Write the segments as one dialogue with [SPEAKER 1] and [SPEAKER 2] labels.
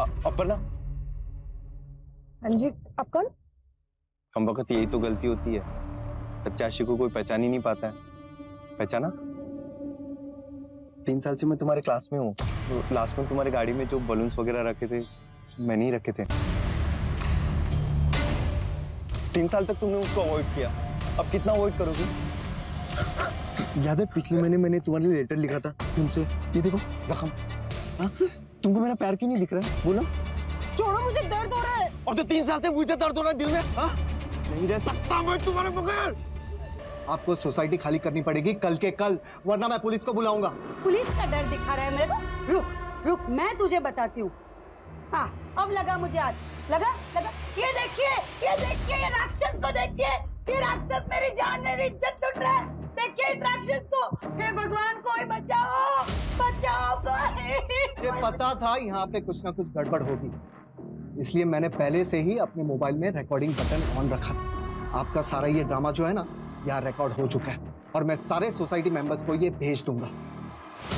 [SPEAKER 1] अपर्णा।
[SPEAKER 2] हाँ जी, आप कौन?
[SPEAKER 1] कम वक्त यही तो गलती होती है, सच्चे आशिक को कोई पहचान ही नहीं पाता है। पहचाना? 3 साल से मैं तुम्हारे क्लास में हूँ। तो लास्ट में तुम्हारी गाड़ी में जो बलून्स वगैरह रखे थे, मैंने ही रखे थे। 3 साल तक तुमने उसको अवॉइड किया, अब कितना अवॉइड करोगी? याद है पिछले महीने मैंने तुम्हारे लिए लेटर लिखा था तुमसे, ये देखो जख्म। हाँ? तुमको मेरा प्यार क्यों नहीं दिख रहा है? बोलो।
[SPEAKER 2] छोड़ो, मुझे दर्द हो रहा है।
[SPEAKER 1] और तो 3 साल से मुझे दर्द हो रहा है दिल में। हाँ? नहीं रह सकता मैं तुम्हारे बगैर।
[SPEAKER 3] आपको सोसाइटी खाली करनी पड़ेगी कल के कल, वरना मैं पुलिस को बुलाऊंगा।
[SPEAKER 4] पुलिस का डर दिखा रहा है मेरे को? रुक रुक, मैं तुझे बताती हूँ। हाँ, अब लगा मुझे हाथ, लगा लगा। ये देखिए, ये राक्षस को देखिए। ये राक्षस मेरी जान मेरी इज्जत लूट रहा है। देखिए इस राक्षस को। हे भगवान, कोई बचाओ, बचाओ कोई।
[SPEAKER 3] मुझे पता था यहाँ पे कुछ ना कुछ गड़बड़ होगी, इसलिए मैंने पहले से ही अपने मोबाइल में रिकॉर्डिंग बटन ऑन रखा था। आपका सारा ये ड्रामा जो है ना, यहाँ रिकॉर्ड हो चुका है और मैं सारे सोसाइटी मेंबर्स को ये भेज दूंगा।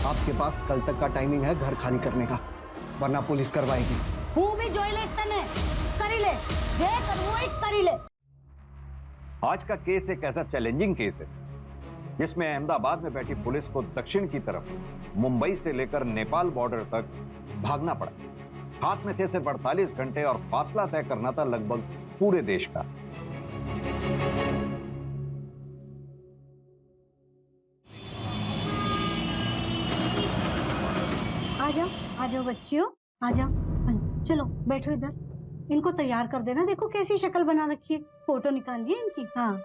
[SPEAKER 3] आपके पास कल तक का टाइमिंग है घर खाली करने का, वरना पुलिस करवाएगी।
[SPEAKER 4] हूँ भी जोइले तने करी ले, जे करवो ही करी ले।
[SPEAKER 5] आज का केस एक ऐसा चैलेंजिंग केस है जिसमें अहमदाबाद में बैठी पुलिस को दक्षिण की तरफ मुंबई से लेकर नेपाल बॉर्डर तक भागना पड़ा। हाथ में थे सिर्फ 48 घंटे और फासला तय करना था लगभग पूरे देश का।
[SPEAKER 4] आ जाओ बच्चियों, आ जाओ। चलो बैठो इधर। इनको तैयार कर देना, देखो कैसी शक्ल बना रखी है। फोटो निकालिए इनकी। हाँ,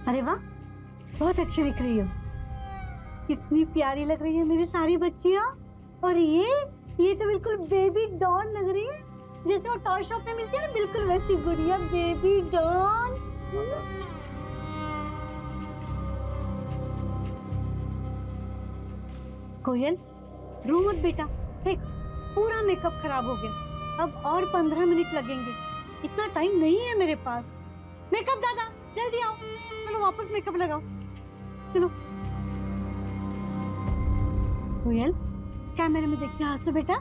[SPEAKER 4] अरे वाह, बहुत अच्छी दिख रही हो। कितनी प्यारी लग रही है मेरी सारी बच्चियां। और ये तो बिल्कुल बेबी डॉल लग रही है, जैसे वो टॉय शॉप में मिलती है ना, बिल्कुल वैसी गुड़िया बेबी डॉल। कोयल, रो मत बेटा, देख पूरा मेकअप खराब हो गया। अब और 15 मिनट लगेंगे, इतना टाइम नहीं है मेरे पास। मेकअप दादा जल्दी आओ, चलो वापस मेकअप लगाओ। चलो कोयल, कैमरे में देख के हंसो बेटा।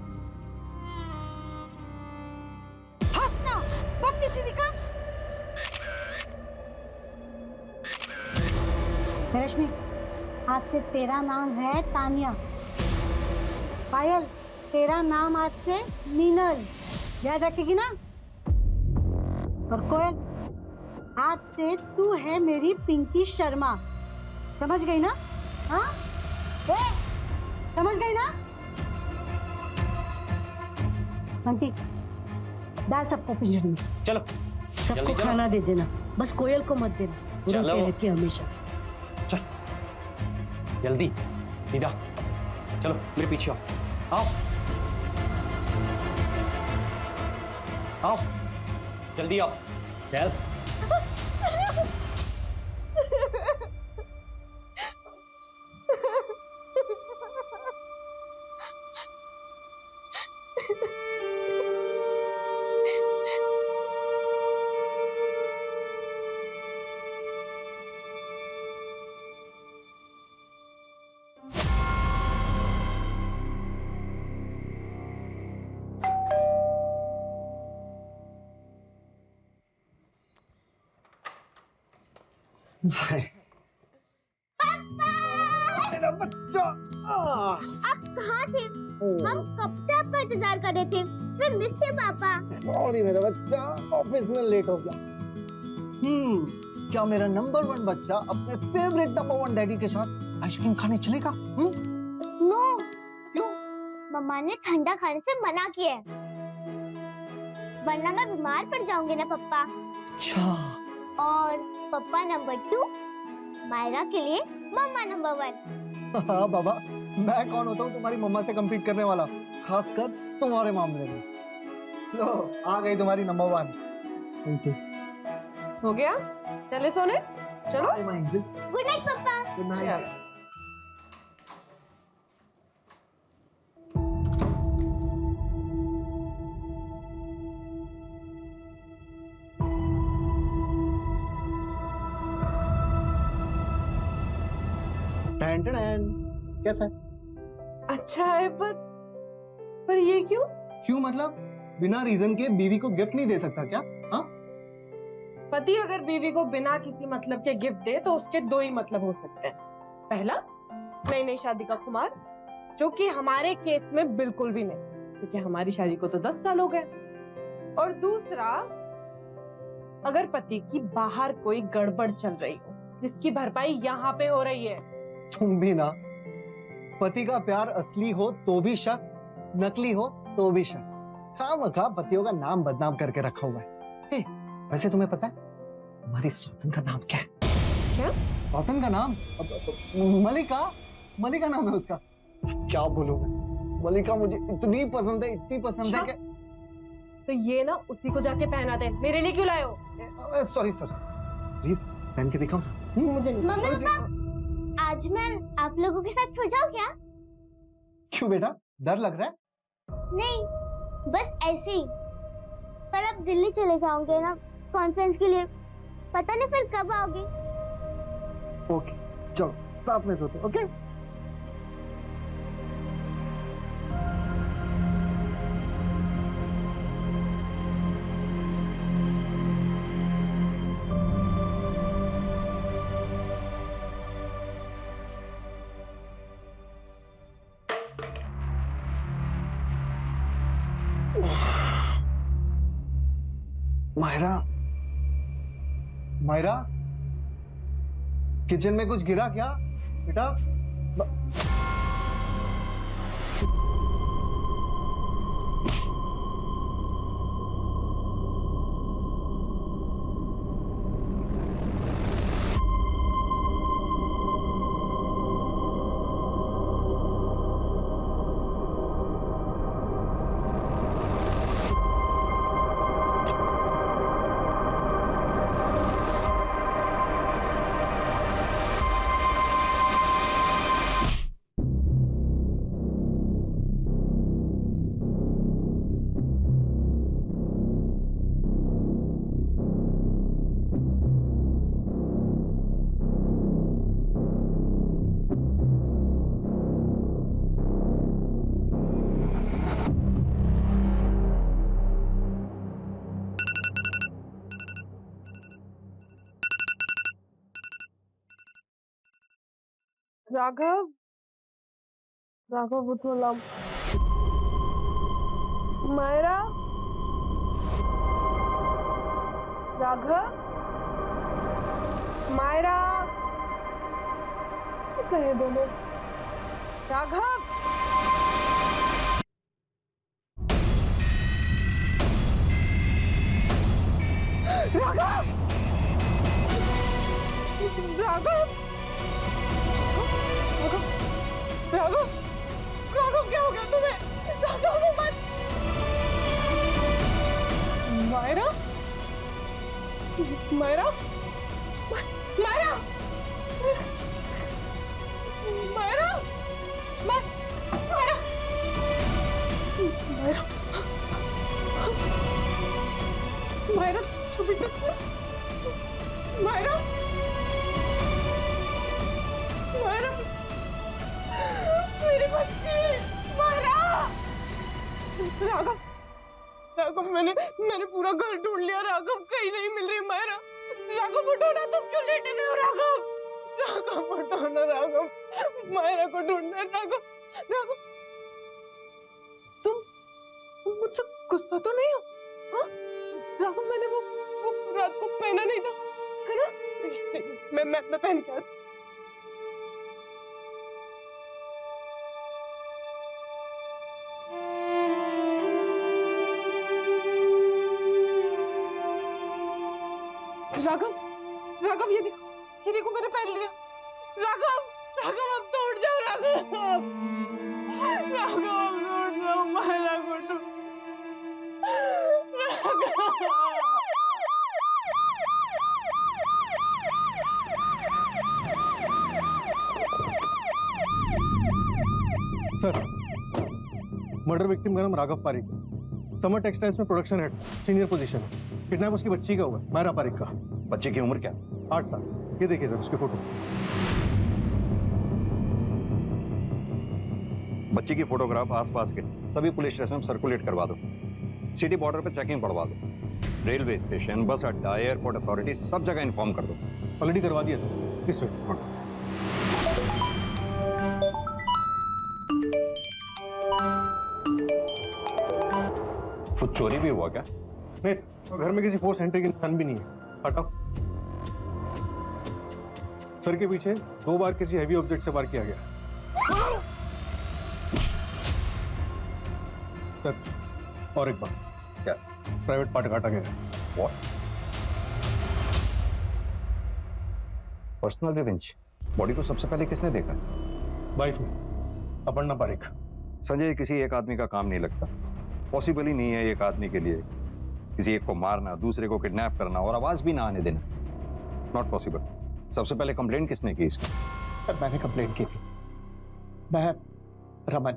[SPEAKER 4] हंसना, बत्ती दिखा। रश्मि, आज से तेरा नाम है तानिया। पायल, तेरा नाम आज से मीनल, याद रखेगी ना? और कोयल, आज से तू है मेरी पिंकी शर्मा, समझ गई ना? हाँ, समझ गई ना? बंटी, डाल सबको पिंजरे में।
[SPEAKER 1] चलो
[SPEAKER 4] सबको खाना दे देना, बस कोयल को मत देना।
[SPEAKER 1] चलो।
[SPEAKER 4] रोते रहती है हमेशा।
[SPEAKER 1] चल जल्दी दीदा, चलो मेरे पीछे आओ। आओ आओ, जल्दी आओ। चल
[SPEAKER 3] मेरा बच्चा,
[SPEAKER 6] आप कहाँ थे? हम कब से आपका इंतजार कर रहे थे। फिर मिस से पापा।
[SPEAKER 3] सॉरी मेरा बच्चा, ऑफिस में लेट हो गया। क्या मेरा नंबर 1 बच्चा अपने फेवरेट नंबर 1 डैडी के साथ आइसक्रीम खाने चलेगा?
[SPEAKER 6] नो,
[SPEAKER 3] क्यों?
[SPEAKER 6] मम्मा ने ठंडा खाने से मना किया है, वरना मैं बीमार पड़ जाऊंगी ना पापा।
[SPEAKER 3] अच्छा।
[SPEAKER 6] और पापा नंबर 2, मायरा के लिए मम्मा नंबर 1।
[SPEAKER 3] हाँ बाबा, मैं कौन होता हूँ तुम्हारी मम्मा से कम्पीट करने वाला, खासकर तुम्हारे मामले में। लो, आ गई तुम्हारी नंबर 1। Thank you.
[SPEAKER 2] हो गया? चले सोने? चलो।
[SPEAKER 6] गुड नाइट पापा।
[SPEAKER 3] Good night.
[SPEAKER 2] चलो।
[SPEAKER 3] टैन टैन। कैसा है?
[SPEAKER 2] अच्छा है पर ये क्यों?
[SPEAKER 3] क्यों मतलब? बिना रीजन के बीवी को गिफ्ट नहीं दे सकता क्या? हाँ,
[SPEAKER 2] पति अगर बीवी को बिना किसी मतलब के गिफ्ट दे तो उसके दो ही मतलब हो सकते हैं। पहला, नई नई शादी का खुमार, जो कि हमारे केस में बिल्कुल भी नहीं, क्योंकि हमारी शादी को तो 10 साल हो गए। और दूसरा, अगर पति की बाहर कोई गड़बड़ चल रही हो जिसकी भरपाई यहाँ पे हो रही है।
[SPEAKER 3] तुम भी ना, पति का प्यार असली हो तो भी शक, नकली हो तो भी शक। खामखा पतियों का नाम बदनाम करके रखा हुआ है। वैसे तुम्हें पता है हमारी सौतन का नाम क्या है?
[SPEAKER 2] क्या?
[SPEAKER 3] सौतन का नाम मलिका। मलिका नाम है उसका। क्या बोलूं मैं, मलिका मुझे इतनी पसंद है, इतनी पसंद है कि
[SPEAKER 2] तो ये ना उसी को जाके पहना दे। मेरे लिए क्यों लाए हो?
[SPEAKER 3] सॉरी सॉरी, प्लीज पहन के दिखाओ।
[SPEAKER 2] मुझे नहीं।
[SPEAKER 6] मम्मी पापा, आज मैं आप लोगों के साथ सो जाऊं क्या?
[SPEAKER 3] क्यों बेटा, डर लग रहा है?
[SPEAKER 6] नहीं, बस ऐसे ही। कल आप दिल्ली चले जाओगे ना कॉन्फ्रेंस के लिए, पता नहीं फिर कब आओगे।
[SPEAKER 3] ओके चलो साथ में सोते, ओके? मायरा, मायरा, किचन में कुछ गिरा क्या बेटा?
[SPEAKER 2] राघव, राघव उठो ना। मायरा, राघव, मायरा, कहे दोनों? राघव, राघव, राघव, राघव, राघव क्या हो गया तुम्हें? राघव मत। मायरा, मायरा, मायरा, मायरा, मायरा, मायरा, मायरा, छुपी मायरा, मायरा, मेरी बच्ची, मायरा। राघव, राघव, मैंने पूरा घर ढूंढ लिया राघव, कहीं नहीं मिल रही मायरा। राघव उठो ना, तुम क्यों लेटे हुए हो? राघव, राघव उठो ना, राघव, मायरा को ढूंढना है। राघव, राघव, तुम मुझसे गुस्सा तो नहीं हो? हाँ? राघव, मैंने वो रात को पहना नहीं था, है ना? मैं पहन के आती। राघव, राघव, ये देखो मैंने पहन लिया। राघव, राघव, अब तो उठ जाओ। राघव, राघव, अब तो उठ जाओ। मायरा को ढूंढ।
[SPEAKER 7] सर, मर्डर विक्टिम का नाम राघव पारिक, समर टेक्सटाइल्स में प्रोडक्शन हेड, सीनियर पोजीशन है। किडनैप उसकी बच्ची का हुआ है, मायरा पारिक का।
[SPEAKER 5] बच्चे की उम्र क्या?
[SPEAKER 7] 8 साल। ये देखिए सर उसकी फोटो।
[SPEAKER 5] बच्ची की फोटोग्राफ आसपास के सभी पुलिस स्टेशन में सर्कुलेट करवा दो। सिटी बॉर्डर पे चेकिंग पड़वा दो। रेलवे स्टेशन, बस अड्डा, एयरपोर्ट अथॉरिटी सब जगह इन्फॉर्म कर दो।
[SPEAKER 7] ऑलरेडी करवा दिया सर। किस वक्त?
[SPEAKER 5] कुछ चोरी भी हुआ क्या?
[SPEAKER 7] नहीं, तो घर में किसी फोर्स एंट्री की निशान भी नहीं है। हटाओ। सर के पीछे 2 बार किसी हैवी ऑब्जेक्ट से वार किया गया। सर, और एक बार।
[SPEAKER 5] क्या?
[SPEAKER 7] प्राइवेट पार्ट काटा गया है।
[SPEAKER 5] What? Personal revenge. बॉडी को सबसे पहले किसने देखा?
[SPEAKER 7] वाइफ ने, अपर्णा पारिक।
[SPEAKER 5] संजय, ये किसी एक आदमी का काम नहीं लगता। पॉसिबल ही नहीं है एक आदमी के लिए किसी एक को मारना, दूसरे को किडनैप करना और आवाज भी ना आने देना। Not possible. सबसे पहले कंप्लेंट किसने की इसकी?
[SPEAKER 3] सर, मैंने कंप्लेंट की थी। मैं रमन,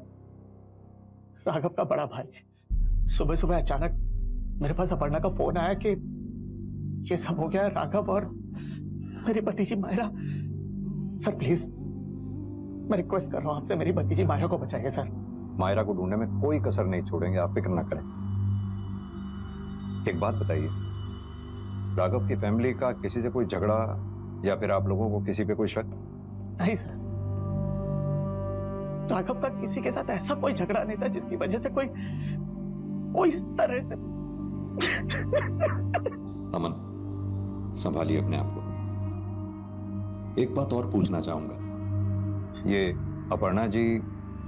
[SPEAKER 3] राघव का बड़ा भाई। सुबह सुबह अचानक मेरे पास अपर्णा का फोन आया कि ये सब हो गया है, राघव और मेरी भतीजी मायरा। सर प्लीज, मैं रिक्वेस्ट कर रहा हूं आपसे, मेरी भतीजी मायरा को बचाइए सर।
[SPEAKER 5] मायरा को ढूंढने में कोई कसर नहीं छोड़ेंगे, आप फिक्र ना करें। एक बात बताइए, राघव की फैमिली का किसी से कोई झगड़ा या फिर आप लोगों को किसी पे कोई शक?
[SPEAKER 3] नहीं सर, राघव का किसी के साथ ऐसा कोई झगड़ा नहीं था जिसकी वजह से कोई इस तरह से।
[SPEAKER 8] अमन, संभालिए अपने आप को। एक बात और पूछना चाहूंगा,
[SPEAKER 5] ये अपर्णा जी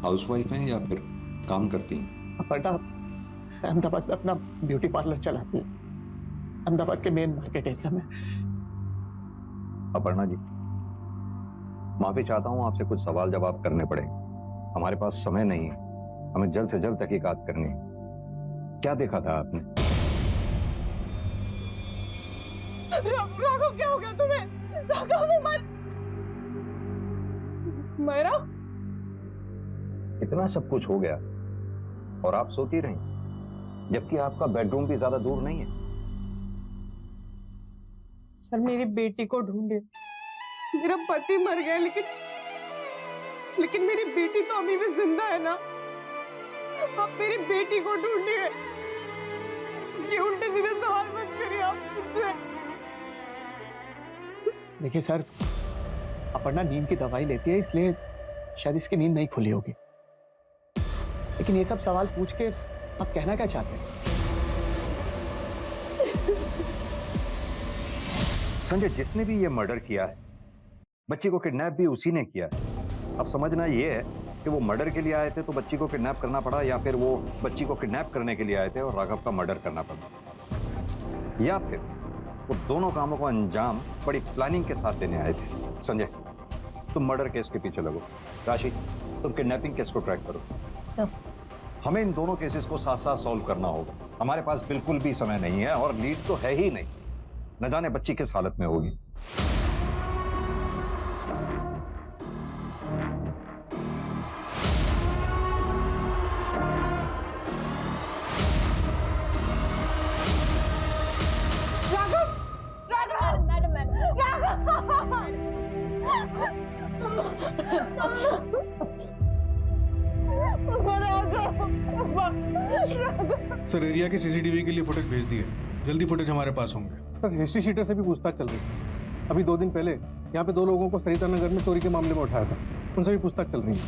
[SPEAKER 8] हाउसवाइफ हैं या फिर काम करती हैं?
[SPEAKER 3] अपर्णा अहमदाबाद में अपना ब्यूटी पार्लर चलाती है, अहमदाबाद के मेन मार्केट एरिया में।
[SPEAKER 5] अपर्णा जी, माफी चाहता हूं, आपसे कुछ सवाल जवाब करने पड़ेंगे। हमारे पास समय नहीं है, हमें जल्द से जल्द तहकीकात करनी है। क्या देखा था आपने?
[SPEAKER 2] राघव, क्या हो गया तुम्हें? राघव ने मायरा?
[SPEAKER 5] इतना सब कुछ हो गया और आप सोती रही, जबकि आपका बेडरूम भी ज्यादा दूर नहीं है।
[SPEAKER 2] सर, मेरी बेटी को ढूंढे। मेरा पति मर गया, लेकिन मेरी बेटी तो अभी भी जिंदा है ना। आप मेरी बेटी को ढूंढिए। ये उल्टे सीधे सवाल मत करिए आप मुझसे।
[SPEAKER 3] देखिए सर, अपर्णा नींद की दवाई लेती है, इसलिए शायद इसकी नींद नहीं खुली होगी। लेकिन ये सब सवाल पूछ के आप कहना क्या चाहते हैं?
[SPEAKER 5] संजय, जिसने भी ये मर्डर किया है, बच्ची को किडनैप भी उसी ने किया है। अब समझना ये है कि वो मर्डर के लिए आए थे तो बच्ची को किडनैप करना पड़ा, या फिर वो बच्ची को किडनैप करने के लिए आए थे और राघव का मर्डर करना पड़ा, या फिर वो दोनों कामों को अंजाम बड़ी प्लानिंग के साथ देने आए थे। संजय, तुम मर्डर केस के पीछे लगो। राशि, तुम किडनैपिंग केस को ट्रैक करो।
[SPEAKER 4] सर।
[SPEAKER 5] हमें इन दोनों केसेस को साथ साथ सॉल्व करना होगा। हमारे पास बिल्कुल भी समय नहीं है और लीड तो है ही नहीं। न जाने बच्ची किस हालत में होगी।
[SPEAKER 7] सर, एरिया के सीसीटीवी के लिए फुटेज भेज दिए। जल्दी फुटेज हमारे पास होंगे। सर, हिस्ट्री शीटर से भी पूछताछ चल रही है। अभी 2 दिन पहले यहाँ पे 2 लोगों को सरिता नगर में चोरी के मामले में उठाया था, उनसे भी पूछताछ चल रही है।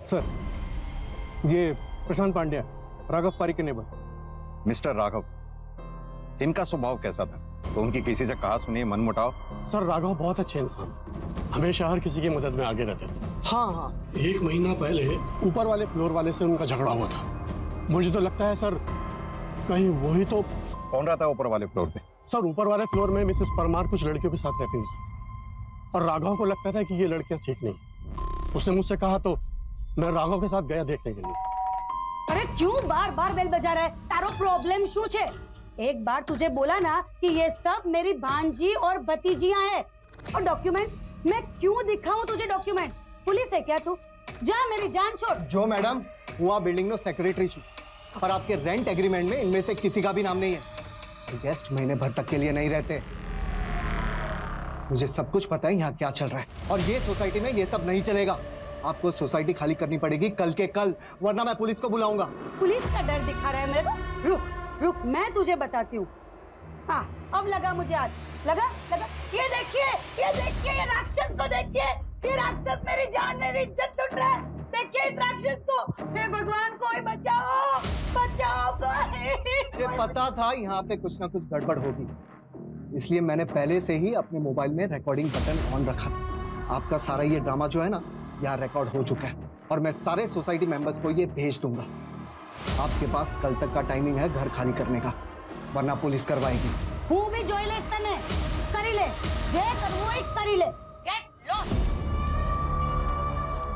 [SPEAKER 7] सर, ये प्रशांत पांड्या, राघव पारिक के नेबर।
[SPEAKER 5] मिस्टर राघव, इनका स्वभाव कैसा था? तो उनकी किसी से कहा सुनी मनमुटाव?
[SPEAKER 9] सर, राघव बहुत अच्छे इंसान, हमेशा हर किसी की मदद में आगे रहते थे। हाँ, 1 महीना पहले ऊपर वाले फ्लोर वाले से उनका झगड़ा हुआ था। मुझे तो लगता है सर, कहीं वही तो
[SPEAKER 5] कौन रहता है ऊपर वाले फ्लोर पे?
[SPEAKER 9] सर ऊपर वाले फ्लोर में मिसेस परमार कुछ लड़कियों के साथ रहती थी सर, और राघव को लगता था कि ये लड़कियां ठीक नहीं। उसने मुझसे कहा तो मैं राघव के साथ गया देखने के लिए।
[SPEAKER 4] अरे क्यों बार बार बेल बजा रहा है? तारो प्रॉब्लम शू छे? एक बार तुझे बोला ना कि ये सब मेरी भांजी और भतीजियां हैं। और डॉक्यूमेंट्स मैं क्यों दिखाऊं तुझे डॉक्यूमेंट? पुलिस है क्या तू? जा मेरी जान छोड़।
[SPEAKER 3] जो मैडम हुआ बिल्डिंग नो सेक्रेटरी छू, पर आपके रेंट एग्रीमेंट में इनमें से किसी का भी नाम नहीं है। गेस्ट महीने भर तक के लिए नहीं रहते। मुझे सब कुछ पता है यहाँ क्या चल रहा है, और ये सोसाइटी में ये सब नहीं चलेगा। आपको सोसाइटी खाली करनी पड़ेगी कल के कल, वरना मैं पुलिस को बुलाऊंगा।
[SPEAKER 4] पुलिस का डर दिखा रहा है मेरे को? रुक रुक, मैं तुझे बताती हूँ। हाँ अब लगा मुझे हाथ, लगा लगा। ये देखिए ये राक्षस को देखिए। ये राक्षस मेरी जान मेरी इज्जत लूट रहा है। देखिए इस राक्षस को। हे भगवान कोई बचाओ, बचाओ कोई।
[SPEAKER 3] मुझे पता था यहाँ पे कुछ ना कुछ गड़बड़ होगी, इसलिए मैंने पहले से ही अपने मोबाइल में रिकॉर्डिंग बटन ऑन रखा था। आपका सारा ये ड्रामा जो है ना, यहाँ रिकॉर्ड हो चुका है, और मैं सारे सोसाइटी मेंबर्स को ये भेज दूंगा। आपके पास कल तक का टाइमिंग है घर खाली करने का, वरना पुलिस करवाएगी।
[SPEAKER 4] हूँ भी जोई ले तने करी ले, जे करवो ही करी ले। Get lost.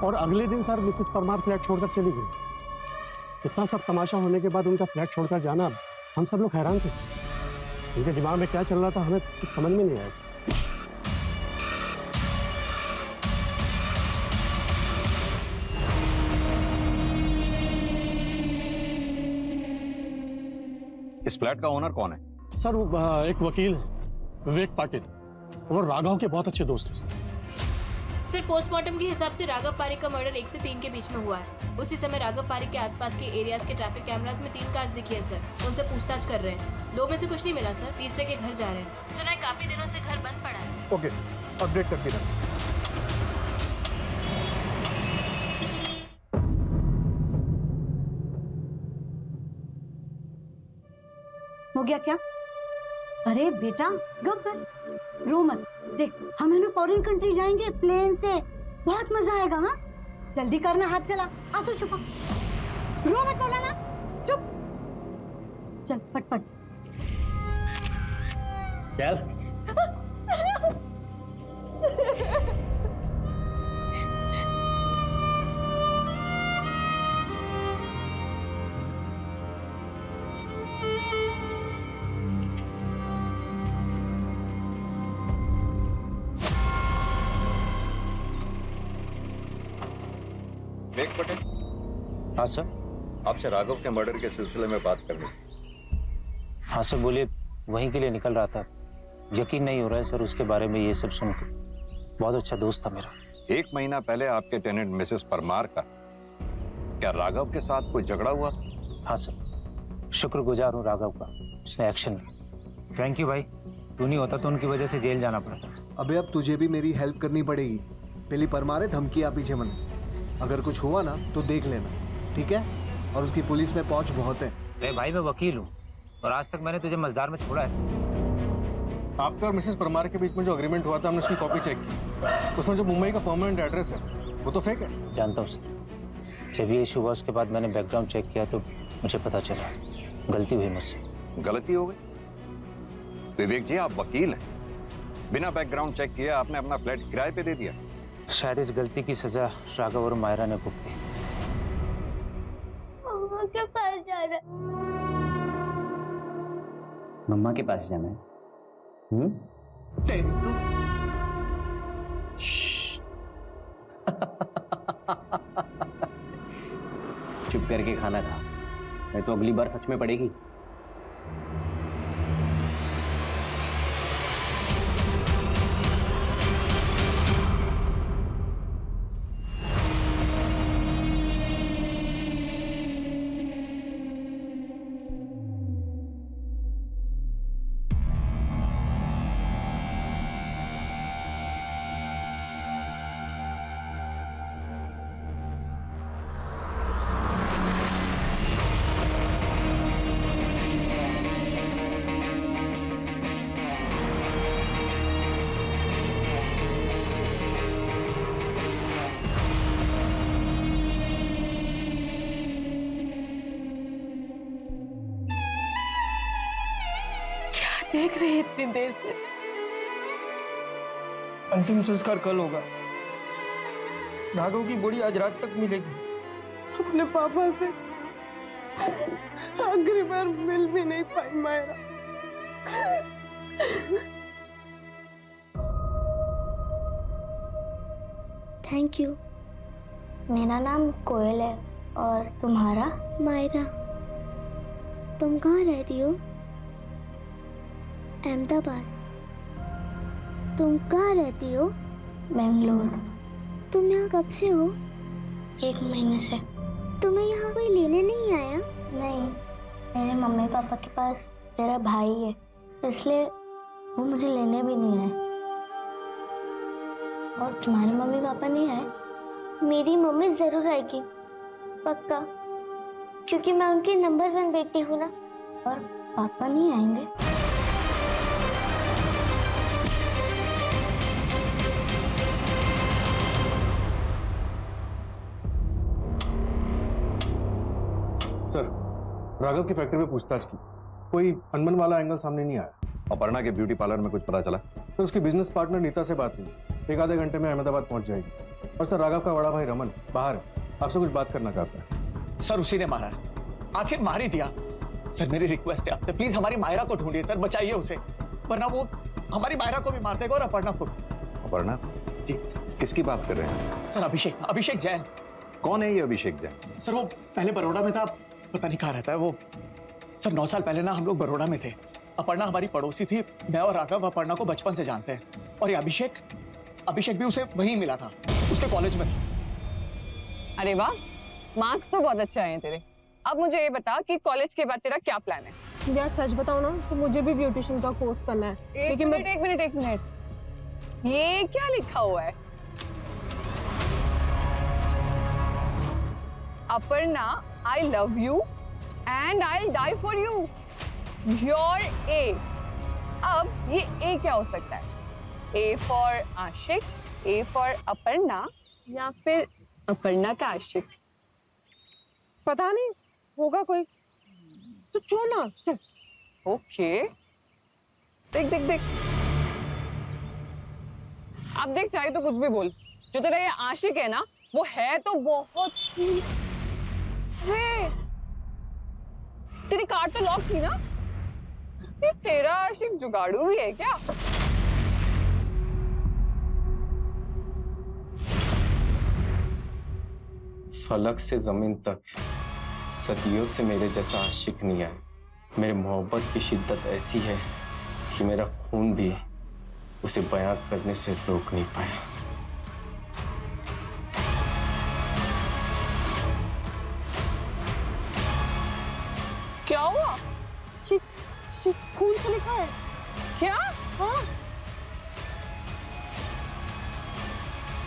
[SPEAKER 9] और अगले दिन सर मिसेस परमार फ्लैट छोड़कर चली गई। इतना सब तमाशा होने के बाद उनका फ्लैट छोड़कर जाना, हम सब लोग हैरान थे सर। उनके दिमाग में क्या चल रहा था हमें कुछ समझ में नहीं आया।
[SPEAKER 5] इस फ्लैट का ओनर कौन है?
[SPEAKER 9] सर वो एक वकील है, विवेक पाटिल। वो राघव के बहुत अच्छे दोस्त हैं सर।
[SPEAKER 10] सर पोस्टमार्टम के हिसाब से राघव पारिक का मर्डर 1 से 3 के बीच में हुआ है। उसी समय राघव पारिक के आसपास के एरियाज के ट्रैफिक कैमरास में 3 कार्स दिखी है सर। उनसे पूछताछ कर रहे हैं। 2 में से कुछ नहीं मिला सर, तीसरे के घर जा रहे हैं। सुना है काफी दिनों से घर बंद पड़ा है।
[SPEAKER 7] ओके, अपडेट करके रख।
[SPEAKER 4] हो गया क्या? अरे बेटा गप बस, रो मत। देख हम है ना फॉरेन कंट्री जाएंगे प्लेन से, बहुत मजा आएगा। हाँ जल्दी करना, हाथ चला, आंसू छुपा, रो मत बोला ना, चुप। चल फटफट
[SPEAKER 11] चल।
[SPEAKER 5] विवेक पटेल।
[SPEAKER 11] हाँ सर।
[SPEAKER 5] आपसे राघव के मर्डर के सिलसिले में बात करनी थी।
[SPEAKER 11] हाँ सर बोलिए। वहीं के लिए निकल रहा था। यकीन नहीं हो रहा है सर उसके बारे में ये सब सुनकर। बहुत अच्छा दोस्त था मेरा।
[SPEAKER 5] 1 महीना पहले आपके टेनेंट मिसेस परमार का क्या राघव के साथ कोई झगड़ा हुआ?
[SPEAKER 11] हाँ सर, शुक्रगुजार हूँ राघव का, उसने एक्शन लिया। थैंक यू भाई, तू नहीं होता तो उनकी वजह से जेल जाना पड़ता।
[SPEAKER 1] अबे अब तुझे भी मेरी हेल्प करनी पड़ेगी। पहली परमार है, धमकी आप पीछे मन। अगर कुछ हुआ ना तो देख लेना, ठीक है? और उसकी पुलिस में पहुंच बहुत है।
[SPEAKER 11] अरे भाई मैं वकील हूँ और आज तक मैंने तुझे मजदार में छोड़ा है।
[SPEAKER 7] आपका और मिसेस परमार के बीच में जो अग्रीमेंट हुआ था, हमने उसकी कॉपी चेक की। उसमें जो मुंबई का परमानेंट एड्रेस है वो तो फेक है।
[SPEAKER 11] जानता हूँ सर। जब ये इशू हुआ उसके बाद मैंने बैकग्राउंड चेक किया तो मुझे पता चला गलती हुई मुझसे।
[SPEAKER 5] गलती हो गई? विवेक जी आप वकील हैं, बिना बैकग्राउंड चेक किए आपने अपना फ्लैट किराए पे दे दिया।
[SPEAKER 11] शायद इस गलती की सजा राघव और मायरा ने भुगती।
[SPEAKER 6] मम्मा के पास जाना।
[SPEAKER 11] मम्मा के पास जाना है? चुप करके खाना खा, नहीं तो अगली बार सच में पड़ेगी।
[SPEAKER 2] देख रही इतनी देर से।
[SPEAKER 1] अंतिम संस्कार कल होगा। राघव की बॉडी आज रात तक मिलेगी।
[SPEAKER 2] अपने पापा से आखिरी बार मिल भी नहीं पाई मायरा।
[SPEAKER 6] Thank you. मेरा नाम कोयल है और तुम्हारा? मायरा। तुम कहाँ रहती हो? अहमदाबाद। तुम कहाँ रहती हो? बेंगलोर। तुम यहाँ कब से हो? 1 महीने से। तुम्हें यहाँ कोई लेने नहीं आया? नहीं, मेरे मम्मी पापा के पास मेरा भाई है, इसलिए वो मुझे लेने भी नहीं आए। और तुम्हारे मम्मी पापा नहीं आए? मेरी मम्मी जरूर आएगी, पक्का, क्योंकि मैं उनकी नंबर 1 बेटी हूँ ना। और पापा नहीं आएंगे?
[SPEAKER 7] सर, राघव की फैक्ट्री में पूछताछ की, कोई अनबन वाला एंगल सामने नहीं आया।
[SPEAKER 5] अपर्णा के ब्यूटी पार्लर में कुछ पता चला?
[SPEAKER 7] तो उसकी बिजनेस पार्टनर नीता से बात हुई, 1 आधे घंटे में अहमदाबाद पहुंच जाएगी। और सर, राघव का बड़ा भाई रमन बाहर है, आपसे कुछ बात करना चाहता है।
[SPEAKER 12] सर, उसी ने मारा है, आखिर मार ही दिया। सर, मेरी रिक्वेस्ट है आपसे, प्लीज हमारी मायरा को ढूंढिए सर, बचाइए उसे, वरना वो हमारी मायरा को भी मार देगा और अपर्णा को भी।
[SPEAKER 5] अपर्णा? जी, किसकी बात कर रहे हैं?
[SPEAKER 12] सर, अभिषेक जैन।
[SPEAKER 5] कौन है ये अभिषेक जैन?
[SPEAKER 12] सर, वो पहले बड़ौदा में था, पता नहीं कहाँ रहता है वो। सर, 9 साल पहले ना हम लोग बड़ौदा में थे। अपर्णा हमारी पड़ोसी थी। मैं और राघव अपर्णा को बचपन से जानते हैं। और ये अभिषेक भी उसे वहीं मिला था, उसके कॉलेज में था।
[SPEAKER 13] अरे वाह, मार्क्स तो बहुत अच्छे आए हैं तेरे। अब मुझे ये बता कि कॉलेज के बाद तेरा क्या प्लान है?
[SPEAKER 2] यार सच बताओ ना, तो मुझे भी ब्यूटिशियन का कोर्स करना है।
[SPEAKER 13] एक मिनट, ये क्या लिखा हुआ है? Aparna, I love you and I die for you. Your A. अब ये ए क्या हो सकता है? ए फॉर आशिक, ए फॉर अपर्णा, या फिर अपर्णा का आशिक?
[SPEAKER 2] पता नहीं, होगा कोई। तो छोड़ ना, चल।
[SPEAKER 13] ओके, देख अब देख, चाहे तो कुछ भी बोल, जो तेरा ये आशिक है ना, वो है तो बहुत ही है। तेरी कार तो लॉक थी ना? ये तेरा आशिक जुगाड़ू भी है क्या?
[SPEAKER 1] फलक से जमीन तक सदियों से मेरे जैसा आशिक नहीं आया। मेरी मोहब्बत की शिद्दत ऐसी है कि मेरा खून भी उसे बयां करने से रोक नहीं पाया।
[SPEAKER 13] क्या हुआ?
[SPEAKER 2] खून से लिखा है
[SPEAKER 13] क्या?
[SPEAKER 2] हाँ।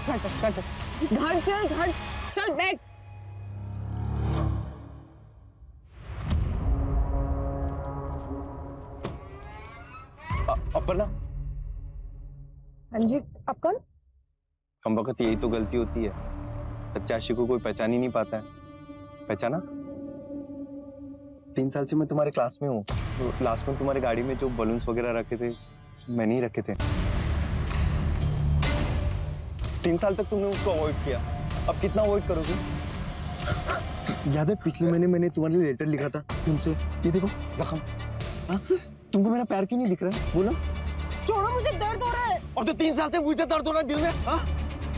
[SPEAKER 13] घर चल बैठ।
[SPEAKER 1] अपर्णा,
[SPEAKER 2] हाँ जी, आप कौन?
[SPEAKER 1] कम वक्त यही तो गलती होती है, सच्चा आशिक को कोई पहचान ही नहीं पाता है। पहचाना? 3 साल से मैं तुम्हारे क्लास में हूँ। तो क्लास में तुम्हारी गाड़ी में जो बलून्स वगैरह रखे थे, मैंने ही रखे थे। 3 साल तक तुमने उसको अवॉइड किया, अब कितना अवॉइड करोगे? याद है पिछले महीने मैंने तुम्हारे लिए लेटर लिखा था तुमसे, ये देखो जख्म। हाँ? तुमको मेरा प्यार क्यों नहीं दिख रहा है? बोलो।
[SPEAKER 2] छोड़ो, मुझे दर्द हो रहा है।
[SPEAKER 1] और तो 3 साल से मुझे दर्द हो रहा है दिल में। हाँ?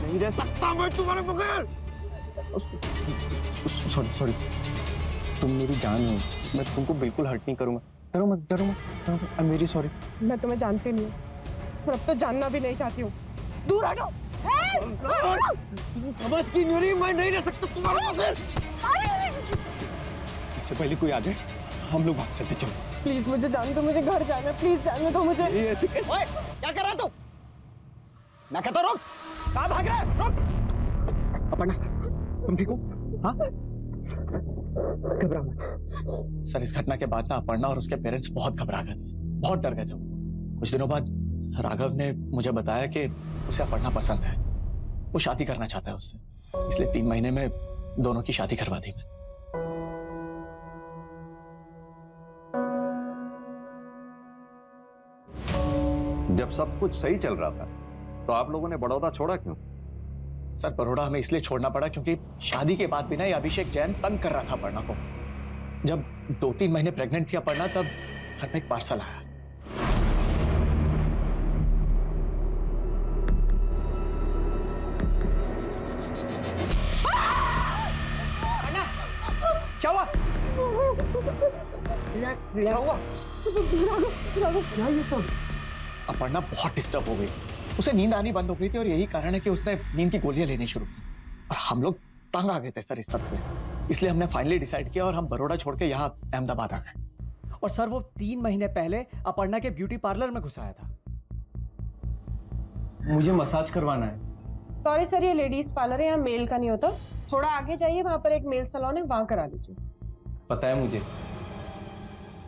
[SPEAKER 1] नहीं रह सकता मैं तुम्हारे बगैर। सॉरी, तुम मेरी जान हो, मैं तुमको बिल्कुल हर्ट नहीं करूंगा। डरो मत। I am very sorry.
[SPEAKER 2] मैं तुम्हें जानती नहीं हूँ और अब तो जानना भी नहीं चाहती हूँ। दूर हटो।
[SPEAKER 1] समझ की न्यूरी, मैं नहीं रह सकता तुम्हारे बगैर। इससे पहले कोई आ जाए, हम लोग भाग चलते। चलो
[SPEAKER 2] प्लीज, मुझे जाने दो, मुझे घर जाना है। प्लीज जाने दो मुझे।
[SPEAKER 1] ऐसे
[SPEAKER 12] ओए, क्या कर रहा तू? मैं कहता रुक, कहाँ भाग रहा है? रुक।
[SPEAKER 1] अपर्णा, तुम ठीक हो? हाँ? घबरा मत।
[SPEAKER 12] सर, इस घटना के बाद ना अपर्णा और उसके पेरेंट्स बहुत घबरा गए थे, बहुत डर गए थे। कुछ दिनों बाद राघव ने मुझे बताया कि उसे अपर्णा पसंद है, वो शादी करना चाहता है उससे, इसलिए 3 महीने में दोनों की शादी करवा दी मैं।
[SPEAKER 5] जब सब कुछ सही चल रहा था तो आप लोगों ने बड़ौदा छोड़ा क्यों?
[SPEAKER 12] सर बड़ौदा हमें इसलिए छोड़ना पड़ा क्योंकि शादी के बाद भी ना ये अभिषेक जैन तंग कर रहा था अपर्णा को। जब 2-3 महीने प्रेग्नेंट थी अपर्णा तब घर में एक पार्सल आया।
[SPEAKER 1] क्या हुआ? रिलैक्स, क्या हुआ? क्या ये सब?
[SPEAKER 12] अपर्णा बहुत डिस्टर्ब हो गई, उसे नींद आनी बंद हो गई थी और यही कारण है कि उसने नींद की गोलियां लेनी शुरू की। और हम लोग तंग आ गए थे सर इस सब से, इसलिए हमने फाइनली डिसाइड किया और हम बड़ौदा छोड़ के यहाँ अहमदाबाद आ गए।
[SPEAKER 14] और सर वो 3 महीने पहले अपर्णा के ब्यूटी पार्लर में घुसाया था।
[SPEAKER 1] मुझे मसाज करवाना है।
[SPEAKER 2] सॉरी सर, ये लेडीज पार्लर है, यहाँ मेल का नहीं होता। थोड़ा आगे जाइए, वहां पर एक मेल सैलून है, वहां करा लीजिए।
[SPEAKER 1] पता है मुझे,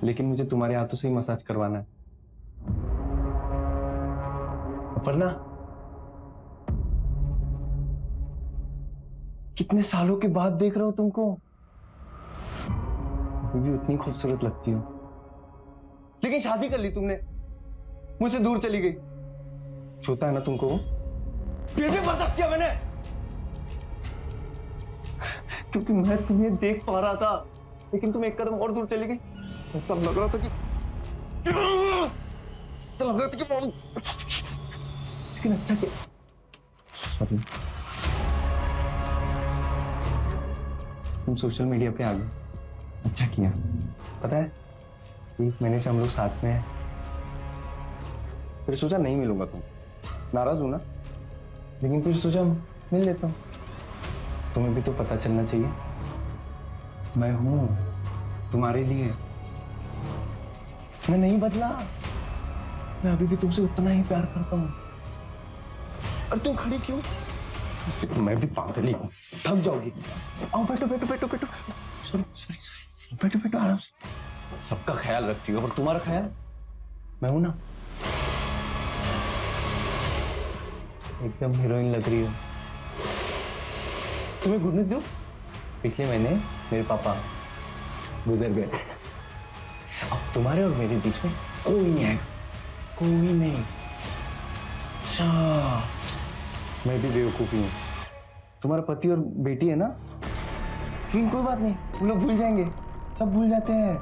[SPEAKER 1] लेकिन मुझे तुम्हारे हाथों से ही मसाज करवाना है। अपर्णा, कितने सालों के बाद देख रहा हूं तुमको, तुम भी उतनी खूबसूरत लगती हो। लेकिन शादी कर ली तुमने, मुझसे दूर चली गई। छूता है ना तुमको, फिर भी बर्दाश्त किया मैंने, क्योंकि मैं तुम्हें देख पा रहा था, लेकिन तुम एक कदम और दूर चली गई। ऐसा लग रहा था कि लेकिन अच्छा किया। सॉरी, तुम सोशल मीडिया पे आ गए, अच्छा किया। पता है 1 महीने से हम लोग साथ में हैं, फिर सोचा नहीं मिलूंगा, तुम नाराज हूं ना, लेकिन फिर सोचा मिल लेता हूं। तुम्हें भी तो पता चलना चाहिए मैं हूं तुम्हारे लिए। मैं नहीं बदला, मैं अभी भी तुमसे उतना ही प्यार करता हूं। और तुम खड़ी क्यों? मैं भी पागल ही हूं, थक जाओगी। आओ बैठो बैठो बैठो बैठो। सॉरी सॉरी सॉरी, बैठो बैठो आराम से। सबका ख्याल रखती हो, पर तुम्हारा ख्याल मैं हूं ना। एकदम हीरोइन लग रही हो। तुम्हें गुड न्यूज़ दूं? पिछले महीने मेरे पापा गुजर गए। अब तुम्हारे और मेरे बीच में कोई नहीं है, कोई नहीं। अच्छा, मैं भी बेवकूफी हूँ। तुम्हारा पति और बेटी है ना, लेकिन कोई बात नहीं, वो लोग भूल जाएंगे, सब भूल जाते हैं।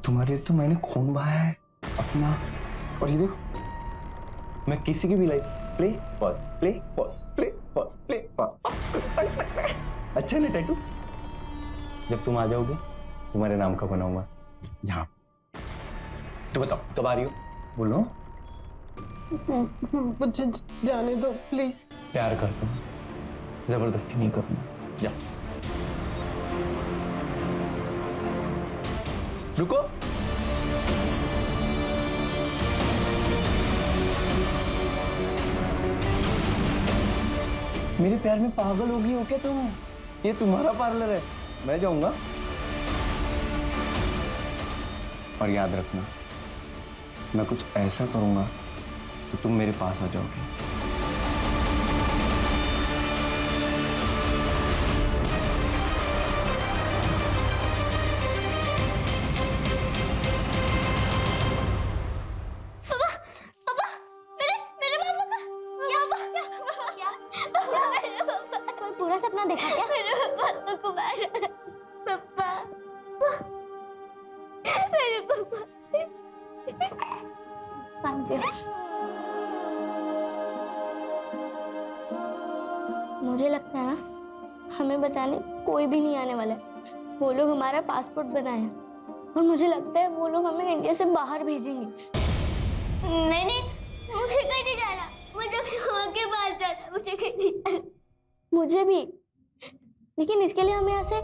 [SPEAKER 1] तुम्हारे तो मैंने खून बहाया है अपना। और ये देखो, मैं किसी की भी life play pause play pause play pause play pause. अच्छा ना टैटू? जब तुम आ जाओगे तुम्हारे नाम का बनाऊंगा यहाँ। तो बताओ कब आ रही हो? बोलो।
[SPEAKER 2] मुझे जाने दो प्लीज।
[SPEAKER 1] प्यार करता हूँ, जबरदस्ती नहीं करूंगा। जा। रुको। मेरे प्यार में पागल होगी हो क्या तुम? ये तुम्हारा पार्लर है, मैं जाऊंगा। और याद रखना, मैं कुछ ऐसा करूंगा कि तुम मेरे पास आ जाओगे।
[SPEAKER 6] पूरा सपना देखा क्या? मेरे पापा को मारा। पापा, मेरे पापा। पानी पियो। मुझे लगता है ना, हमें बचाने कोई भी नहीं आने वाला है। वो लोग हमारा पासपोर्ट बनाए और मुझे लगता है वो लोग हमें इंडिया से बाहर भेजेंगे। नहीं नहीं, मुझे कहीं नहीं जाना, मुझे अपनी माँ के पास जाना, मुझे कहीं नहीं जाना। मुझे भी, लेकिन इसके लिए हमें यहाँ से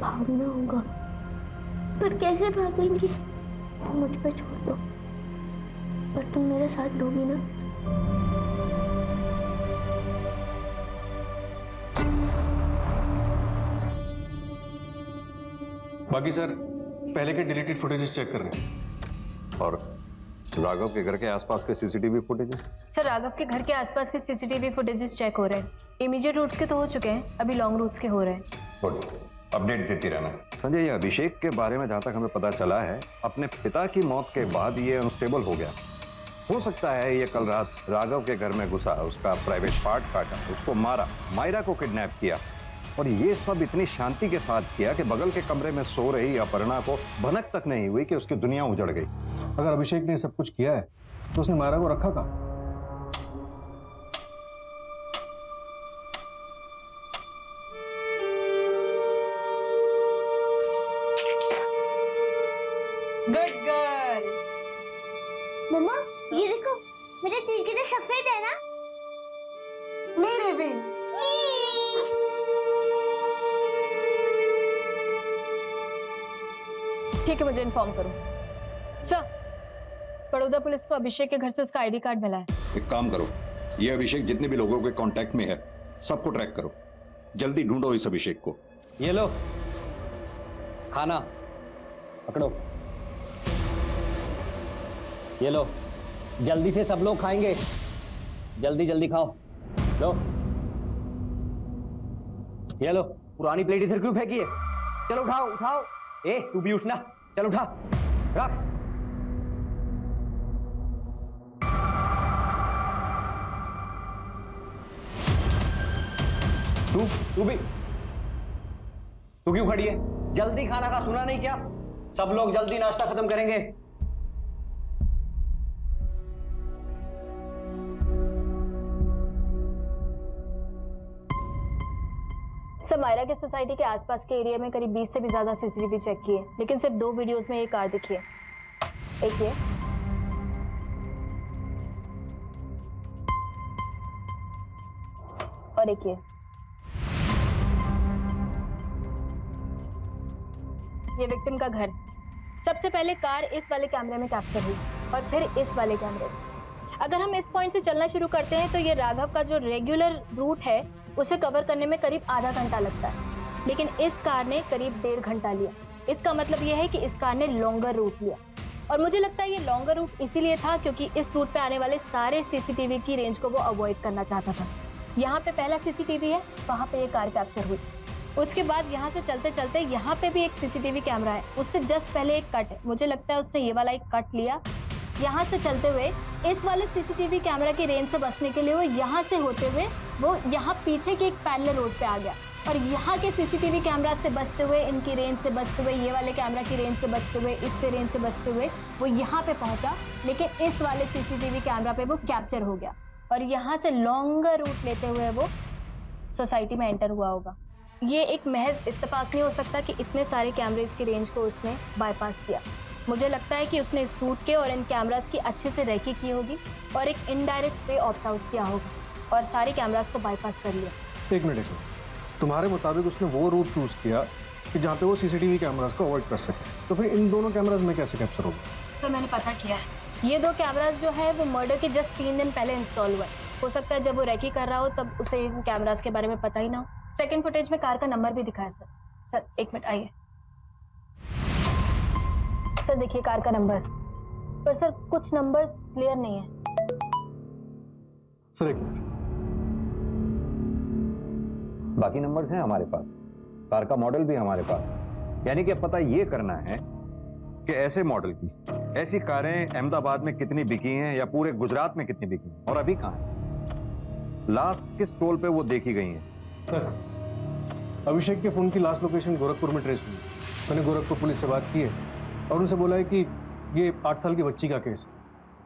[SPEAKER 6] भागना होगा। पर कैसे भागेंगे? तुम मुझ पर छोड़ दो, पर तुम मेरे साथ दोगी ना?
[SPEAKER 7] बाकी सर पहले के डिलीटेड फुटेजेस चेक कर रहे हैं।
[SPEAKER 5] और राघव के घर के आसपास के सीसीटीवी फुटेजेस?
[SPEAKER 10] सर राघव के घर के आसपास के सीसीटीवी फुटेजेस चेक हो रहे हैं। इमीडिएट रूट्स के तो हो चुके हैं, अभी लॉन्ग रूट्स के हो रहे हैं।
[SPEAKER 5] गुड, अपडेट देती रहना। संजय, ये अभिषेक के बारे में जहां तक हमें पता चला है, अपने पिता की मौत के बाद ये अनस्टेबल हो गया। हो सकता है ये कल रात राघव के घर में घुसा, उसका प्राइवेट पार्ट काटा, उसको मारा, मायरा को किडनैप किया, और ये सब इतनी शांति के साथ किया कि बगल के कमरे में सो रही अपर्णा को भनक तक नहीं हुई कि उसकी दुनिया उजड़ गई।
[SPEAKER 7] अगर अभिषेक ने सब कुछ किया है तो उसने मायरा को रखा कहाँ?
[SPEAKER 2] Good girl.
[SPEAKER 6] मम्मा ये देखो, मेरे तीर कितने सफेद है ना।
[SPEAKER 2] मेरे भी।
[SPEAKER 10] ठीक है, मुझे इन्फॉर्म करो। सर, बड़ौदा पुलिस को अभिषेक के घर से उसका आईडी कार्ड मिला है।
[SPEAKER 8] एक काम करो, ये अभिषेक जितने भी लोगों के कांटेक्ट में है सबको ट्रैक करो। जल्दी ढूंढो इस अभिषेक को।
[SPEAKER 14] ये लो खाना पकड़ो। ये लो, जल्दी से सब लोग खाएंगे, जल्दी जल्दी खाओ। लो ये लो, पुरानी प्लेट इधर क्यों फेंकी है? चलो उठाओ उठाओ। ए तू भी उठना, चल उठा रख। तू क्यों खड़ी है? जल्दी खाना का सुना नहीं क्या? सब लोग जल्दी नाश्ता खत्म करेंगे।
[SPEAKER 10] सर, मायरा के सोसाइटी के आसपास के एरिया में करीब 20 से भी ज्यादा सीसीटीवी चेक किए, लेकिन सिर्फ 2 वीडियोस में ये कार दिखी है। एक ये और एक ये विक्टिम का घर। सबसे पहले कार इस वाले कैमरे में कैप्चर हुई और फिर इस वाले कैमरे में। अगर हम इस पॉइंट से चलना शुरू करते हैं तो ये राघव का जो रेगुलर रूट है उसे कवर करने में करीब आधा घंटा लगता है, लेकिन इस कार ने करीब 1.5 घंटा लिया। इसका मतलब यह है कि इस कार ने लॉन्गर रूट लिया, और मुझे लगता है ये लॉन्गर रूट इसीलिए था क्योंकि इस रूट पे आने वाले सारे सीसीटीवी की रेंज को वो अवॉइड करना चाहता था। यहाँ पे पहला सीसीटीवी है, वहाँ पे ये कार कैप्चर हुई। उसके बाद यहाँ से चलते चलते यहाँ पे भी एक सीसीटीवी कैमरा है, उससे जस्ट पहले एक कट है। मुझे लगता है उसने ये वाला एक कट लिया। यहाँ से चलते हुए इस वाले सीसीटीवी कैमरा की रेंज से बचने के लिए वो यहाँ से होते हुए वो यहाँ पीछे के एक पैरेलल रोड पे आ गया, और यहाँ के सीसीटीवी कैमरा से बचते हुए, इनकी रेंज से बचते हुए, ये वाले कैमरा की रेंज से बचते हुए, इससे रेंज से बचते हुए वो यहाँ पे पहुंचा, लेकिन इस वाले सीसीटीवी कैमरा पे वो कैप्चर हो गया, और यहाँ से लॉन्गर रूट लेते हुए वो सोसाइटी में एंटर हुआ होगा। ये एक महज इत्तेफाक नहीं हो सकता कि इतने सारे कैमरेज की रेंज को उसने बाईपास किया। मुझे लगता है कि उसने इस रूट के और इन कैमरास की अच्छे से रेकी की होगी और एक इनडायरेक्ट वे ऑप्ट आउट किया होगा और सारे कैमरास को बाईपास कर लिया।
[SPEAKER 7] एक मिनट, तुम्हारे मुताबिक उसने वो रूट चूज किया कि जहाँ पे वो सीसीटीवी कैमरास को अवॉइड कर सके, तो फिर इन दोनों कैमरास में कैसे कैप्चर होगा?
[SPEAKER 10] सर, मैंने पता किया है, ये 2 कैमरास जो है वो मर्डर के जस्ट 3 दिन पहले इंस्टॉल हुआ है। हो सकता है जब वो रेकी कर रहा हो तब उसे इन कैमरास के बारे में पता ही ना हो। सेकंड फुटेज में कार का नंबर भी दिखा है सर। सर एक मिनट आइए। सर देखिए कार का नंबर, पर सर कुछ नंबर्स क्लियर नहीं है।
[SPEAKER 7] सर एक मिनट,
[SPEAKER 5] बाकी नंबर्स हैं हमारे पास, कार का मॉडल भी हमारे पास, यानी कि पता ये करना है कि ऐसे मॉडल की ऐसी कारें अहमदाबाद में कितनी बिकी हैं या पूरे गुजरात में कितनी बिकी हैं और अभी कहाँ हैं, लास्ट किस टोल पे वो देखी गई हैं।
[SPEAKER 7] सर अभिषेक के फोन की लास्ट लोकेशन गोरखपुर में ट्रेस हुई। मैंने गोरखपुर पुलिस से बात की है और उनसे बोला है कि ये 8 साल की बच्ची का केस,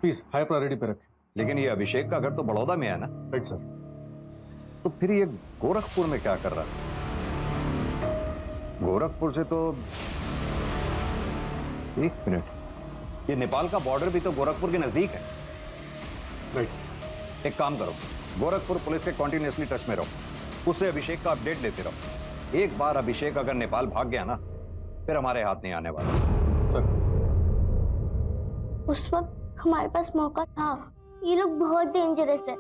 [SPEAKER 7] प्लीज हाई प्रायोरिटी पे रखें।
[SPEAKER 5] लेकिन ये अभिषेक का घर तो बड़ौदा में है ना?
[SPEAKER 7] Right sir.
[SPEAKER 5] तो फिर ये गोरखपुर में क्या कर रहा है? गोरखपुर से तो 1 मिनट, ये नेपाल का बॉर्डर भी तो गोरखपुर के नजदीक है।
[SPEAKER 7] राइट।
[SPEAKER 5] एक काम करो, गोरखपुर पुलिस के कंटिन्यूअसली टच में रहो, उससे अभिषेक का अपडेट लेते रहो। एक बार अभिषेक अगर नेपाल भाग गया ना, फिर हमारे हाथ नहीं आने वाला।
[SPEAKER 7] सर
[SPEAKER 6] उस वक्त हमारे पास मौका था, ये लोग बहुत डेंजरस है,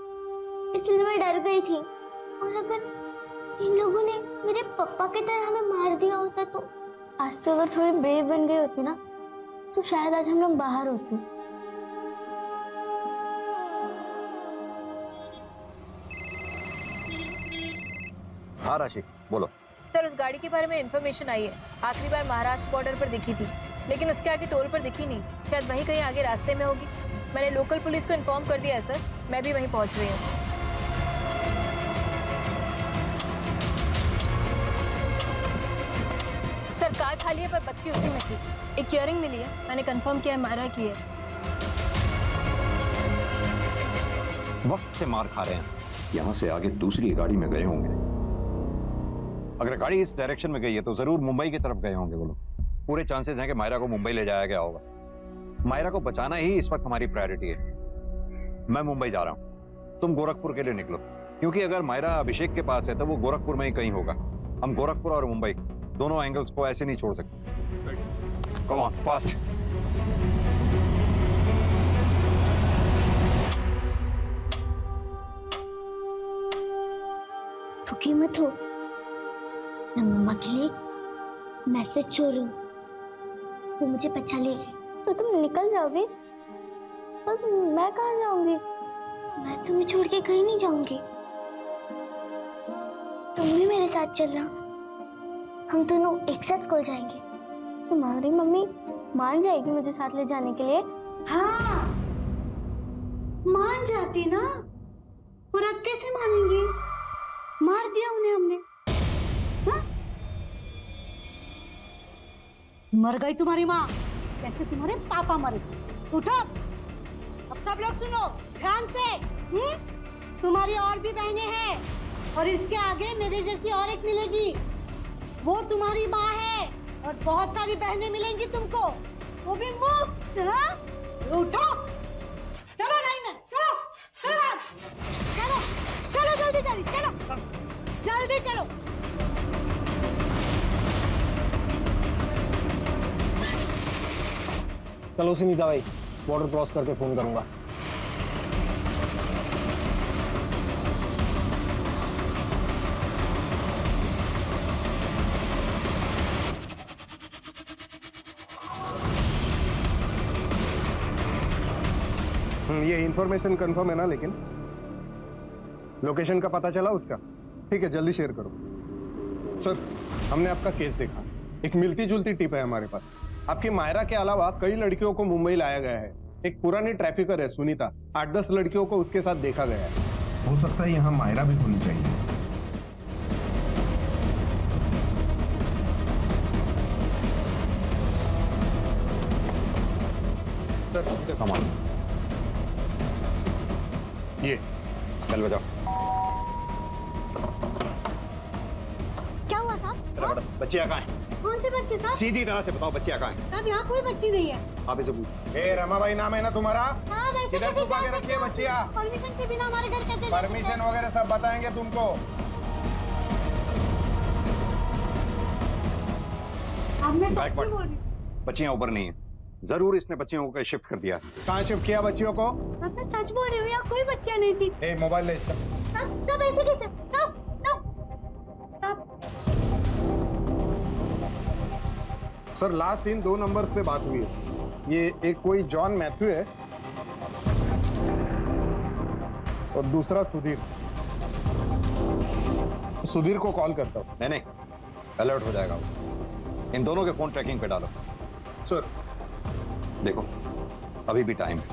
[SPEAKER 6] इसलिए मैं डर गई थी। और अगर इन लोगों ने मेरे पापा की तरह हमें मार दिया होता तो आज तो अगर थोड़ी ब्रेव बन गई होती ना, तो शायद आज हम लोग बाहर होते।
[SPEAKER 5] हाँ राशि बोलो।
[SPEAKER 10] सर उस गाड़ी के बारे में इन्फॉर्मेशन आई है, आखिरी बार महाराष्ट्र बॉर्डर पर दिखी थी, लेकिन उसके आगे टोल पर दिखी नहीं। शायद वहीं कहीं आगे रास्ते में होगी। मैंने लोकल पुलिस को इन्फॉर्म कर दिया है सर, मैं भी वहीं पहुंच रही हूँ। सर कार खाली है पर बच्ची उसी में थी। एक इयरिंग मिली है, मैंने कंफर्म किया है मायरा की है।
[SPEAKER 5] वक्त से मार खा रहे हैं। यहां से आगे दूसरी गाड़ी में गए होंगे। अगर गाड़ी इस डायरेक्शन में गई है तो जरूर मुंबई की तरफ गए होंगे वो लोग। पूरे चांसेस हैं कि मायरा को मुंबई ले जाया गया होगा। मायरा को बचाना ही इस वक्त हमारी प्रायोरिटी है। मैं मुंबई जा रहा हूं, तुम गोरखपुर के लिए निकलो, क्योंकि अगर मायरा अभिषेक के पास है तो वो गोरखपुर में ही कहीं होगा। हम गोरखपुर और मुंबई दोनों एंगल्स को ऐसे नहीं छोड़ सकते। Come on, fast.
[SPEAKER 6] दुखी मत हो, मैं मम्मा के लिए मैसेज छोड़ रही हूँ, वो मुझे बचा लेगी। तो तुम निकल जाओगे, पर मैं कहाँ जाऊंगी? मैं तुम्हें छोड़ के कहीं नहीं जाऊंगी, तुम भी मेरे साथ चलना। हम दोनों एक साथ स्कूल जाएंगे। तुम्हारी मम्मी मान जाएगी मुझे साथ ले जाने के लिए?
[SPEAKER 4] हाँ, मान जाती ना, और अब कैसे मानेंगी? मार दिया उन्हें हमने। हाँ? मर गई तुम्हारी माँ, कैसे तुम्हारे पापा मरे। उठो, अब सब लोग सुनो ध्यान से। तुम्हारी और भी बहनें हैं, और इसके आगे मेरे जैसी और एक मिलेगी, वो तुम्हारी माँ है, और बहुत सारी बहनें मिलेंगी तुमको, वो भी मुफ्त। हाँ? उठो, चलो लाइन में, चलो चलो चलो चलो, जल्दी जल्दी चलो, जल्दी चलो।
[SPEAKER 1] चलो सुनीता भाई, बॉर्डर क्रॉस करके फोन करूंगा।
[SPEAKER 7] ये इंफॉर्मेशन कंफर्म है ना? लेकिन लोकेशन का पता चला उसका? ठीक है, जल्दी शेयर करो। सर, हमने आपका केस देखा, एक मिलती जुलती टिप है हमारे पास। आपकी मायरा के अलावा कई लड़कियों को मुंबई लाया गया है। एक पुरानी ट्रैफिकर है सुनीता, 8-10 लड़कियों को उसके साथ देखा गया है। हो सकता है यहाँ मायरा भी होनी चाहिए। सर, कमाल। ये चल बजाओ।
[SPEAKER 4] क्या हुआ साहब?
[SPEAKER 5] बच्चियां कहाँ हैं?
[SPEAKER 4] कौन से बच्चे साहब?
[SPEAKER 5] सीधी तरह से बताओ, बच्चियां कहाँ हैं?
[SPEAKER 4] साहब यहाँ कोई बच्ची नहीं है।
[SPEAKER 5] आप इसे पूछ।
[SPEAKER 7] रमाबाई नाम है ना तुम्हारा?
[SPEAKER 4] हाँ, वैसे
[SPEAKER 7] इधर
[SPEAKER 4] कैसे
[SPEAKER 7] छुपा के
[SPEAKER 4] जा
[SPEAKER 7] रखिए
[SPEAKER 4] सकते हो?
[SPEAKER 7] बच्चियां।
[SPEAKER 4] परमिशन के बिना हमारे घर कैसे?
[SPEAKER 7] परमिशन वगैरह सब बताएंगे तुमको।
[SPEAKER 4] अब मैं सच बोल रही हूँ।
[SPEAKER 5] बच्चियां ऊपर नहीं है, जरूर इसने बच्चियों को शिफ्ट कर दिया।
[SPEAKER 7] कहाँ शिफ्ट किया बच्चियों को?
[SPEAKER 4] अब मैं सच बोल रही हूँ, यहाँ कोई बच्चा नहीं थी।
[SPEAKER 7] ए, मोबाइल ले इसका।
[SPEAKER 4] सब ऐसे कैसे? सब
[SPEAKER 7] सर, लास्ट इन 2 नंबर्स पे बात हुई है। ये एक कोई जॉन मैथ्यू है और दूसरा सुधीर। सुधीर को कॉल करता हूँ।
[SPEAKER 5] नहीं, अलर्ट हो जाएगा वो। इन दोनों के फोन ट्रैकिंग पे डालो।
[SPEAKER 7] सर,
[SPEAKER 5] देखो अभी भी टाइम है,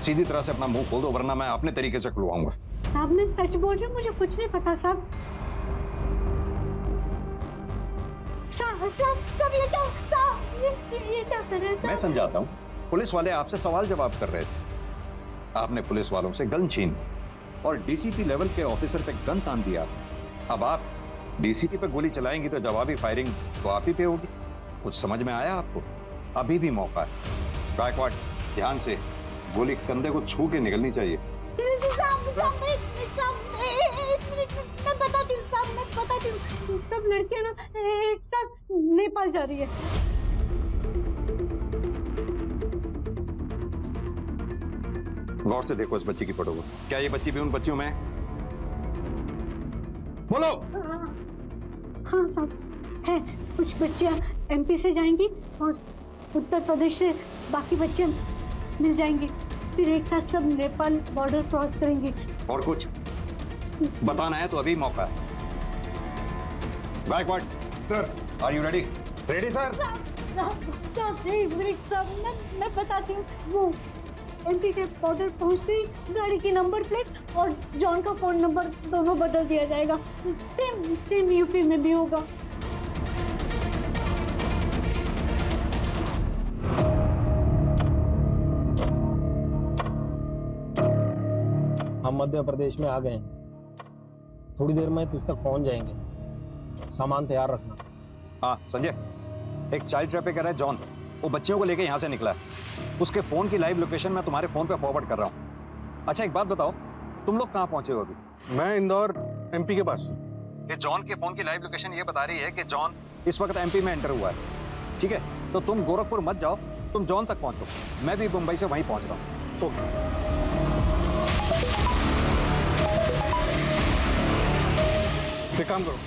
[SPEAKER 5] सीधी तरह से अपना मुंह खोल दो, वरना मैं अपने तरीके से खुलवाऊंगा।
[SPEAKER 4] साहब मैं सच बोल रही हूँ, मुझे कुछ नहीं पता साहब। सब ये क्या कर रहे हैं?
[SPEAKER 5] मैं समझाता हूँ। पुलिस वाले आपसे सवाल जवाब कर रहे थे, आपने पुलिस वालों से गन छीन और डीसीपी लेवल के ऑफिसर पे गन तान दिया। अब आप डीसीपी पे गोली चलाएंगी तो जवाबी फायरिंग तो आप ही पे होगी। कुछ समझ में आया आपको? अभी भी मौका है। गायकवाड़, ध्यान से, गोली कंधे को छू के निकलनी चाहिए।
[SPEAKER 4] मैं बताती हूँ, सब लड़कियां ना एक साथ नेपाल जा रही है।
[SPEAKER 5] गौर से देखो इस बच्ची की फोटो को। क्या ये बच्ची भी उन बच्चियों में है? बोलो।
[SPEAKER 4] हाँ साहब है, कुछ बच्चियां एमपी से जाएंगी और उत्तर प्रदेश से बाकी बच्चियां मिल जाएंगी, फिर एक साथ सब नेपाल बॉर्डर क्रॉस करेंगी।
[SPEAKER 5] और कुछ बताना है तो अभी मौका है। Gaikwad
[SPEAKER 7] sir.
[SPEAKER 5] Are you ready?
[SPEAKER 7] Ready sir.
[SPEAKER 4] सब एक मिनट सब मैं बताती हूँ। वो एमपी के बॉर्डर पहुँचते ही गाड़ी की नंबर प्लेट और जॉन का फोन नंबर दोनों बदल दिया जाएगा। सेम सेम यूपी में भी होगा।
[SPEAKER 9] हम मध्य प्रदेश में आ गए हैं, थोड़ी देर में तुझ तक पहुंच जाएंगे, सामान तैयार रखना।
[SPEAKER 5] हाँ संजय, एक चाइल्ड ट्रैफिकर है जॉन, वो बच्चियों को लेके यहाँ से निकला है। उसके फोन की लाइव लोकेशन मैं तुम्हारे फोन पे फॉरवर्ड कर रहा हूँ। अच्छा एक बात बताओ, तुम लोग कहाँ पहुंचे हो अभी?
[SPEAKER 7] मैं इंदौर एमपी के पास।
[SPEAKER 5] ये जॉन के फोन की लाइव लोकेशन ये बता रही है कि जॉन इस वक्त एमपी में एंटर हुआ है। ठीक है, तो तुम गोरखपुर मत जाओ, तुम जॉन तक पहुंचो, मैं भी मुंबई से वहीं पहुंच रहा हूँ। तो
[SPEAKER 7] एक काम करो,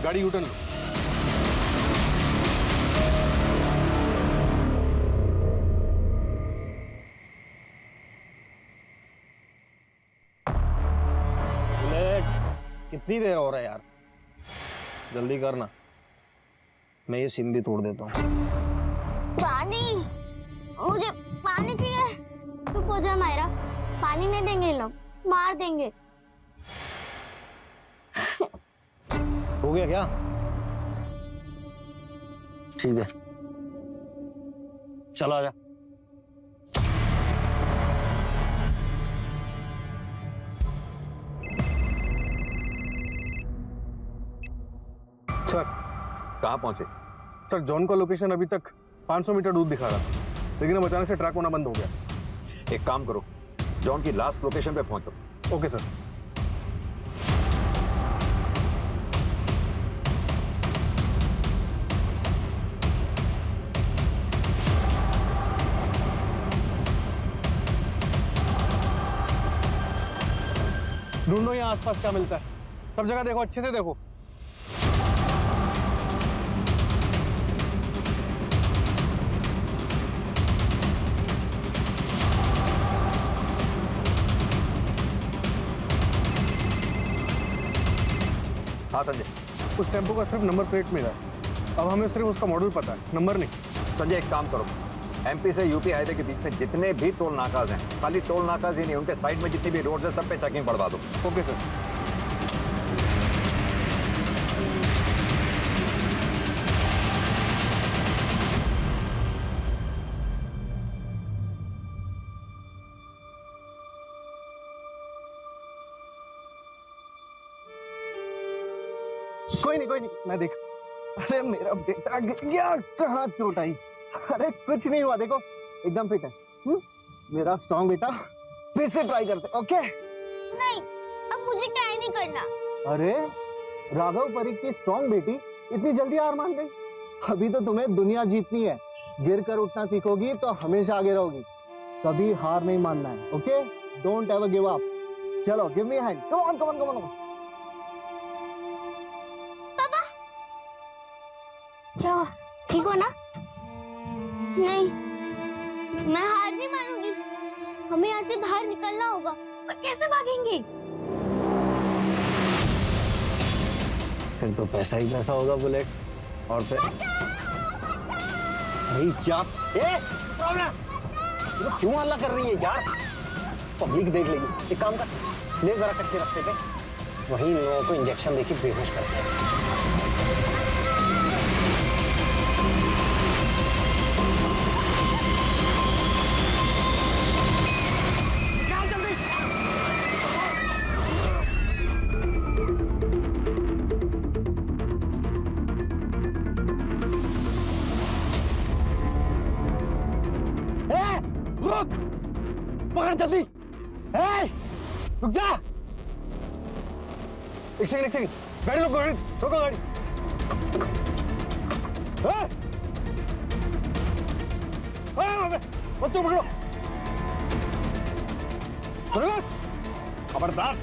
[SPEAKER 7] गाड़ी यूटर्न लो।
[SPEAKER 9] कितनी देर हो रहा है यार, जल्दी करना, मैं ये सिम भी तोड़ देता हूँ।
[SPEAKER 6] पानी, मुझे पानी चाहिए। चुप हो जा मायरा, पानी नहीं देंगे ये लोग, मार देंगे।
[SPEAKER 9] हो गया क्या? ठीक है, चला जा।
[SPEAKER 7] सर
[SPEAKER 5] कहाँ पहुंचे?
[SPEAKER 7] सर जॉन का लोकेशन अभी तक 500 मीटर दूर दिखा रहा था, लेकिन अब अचानक से ट्रैक होना बंद हो गया।
[SPEAKER 5] एक काम करो, जॉन की लास्ट लोकेशन पे पहुंचो।
[SPEAKER 7] Okay sir. ढूंढो यहाँ आसपास क्या मिलता है, सब जगह देखो, अच्छे से देखो।
[SPEAKER 5] हाँ संजय।
[SPEAKER 7] उस टेम्पो का सिर्फ नंबर प्लेट मिला है, अब हमें सिर्फ उसका मॉडल पता है, नंबर नहीं।
[SPEAKER 5] संजय एक काम करो, एमपी से यूपी हाईवे के बीच में जितने भी टोल नाकाज हैं, खाली टोल नाकाज ही नहीं, उनके साइड में जितनी भी रोड्स हैं सब पे चेकिंग बढ़वा दो।
[SPEAKER 7] Okay sir. कोई नहीं, मैं देख। अरे मेरा बेटा गया, कहाँ चोट आई? अरे कुछ नहीं हुआ, देखो एकदम फिट है। मेरा स्ट्रॉन्ग बेटा, फिर से ट्राई करते। ओके
[SPEAKER 6] नहीं, अब मुझे ट्राई नहीं करना।
[SPEAKER 3] अरे राघव परीख की स्ट्रॉन्ग बेटी इतनी जल्दी हार मान गई? अभी तो तुम्हें दुनिया जीतनी है, गिर कर उठना सीखोगी तो हमेशा आगे रहोगी, कभी हार नहीं मानना है। Okay, don't ever give up. चलो give me hand, come on come on come on.
[SPEAKER 6] क्या ठीक हो ना? नहीं, मैं हार नहीं मानूंगी। हमें यहाँ से बाहर निकलना होगा, पर कैसे भागेंगे?
[SPEAKER 9] फिर तो पैसा ही पैसा होगा बुलेट, और फिर
[SPEAKER 3] अरे यार, क्यों हल्ला कर रही है यार? पब्लिक देख लेगी। एक काम कर, ले जरा कच्चे रास्ते पे, वहीं इन लोगों को इंजेक्शन देके बेहोश कर दे। पकड़ जल्दी। रुक जा। एक सेकंड, गाड़ी रोको, गाड़ी। बच्चों पकड़ो।
[SPEAKER 5] खबरदार,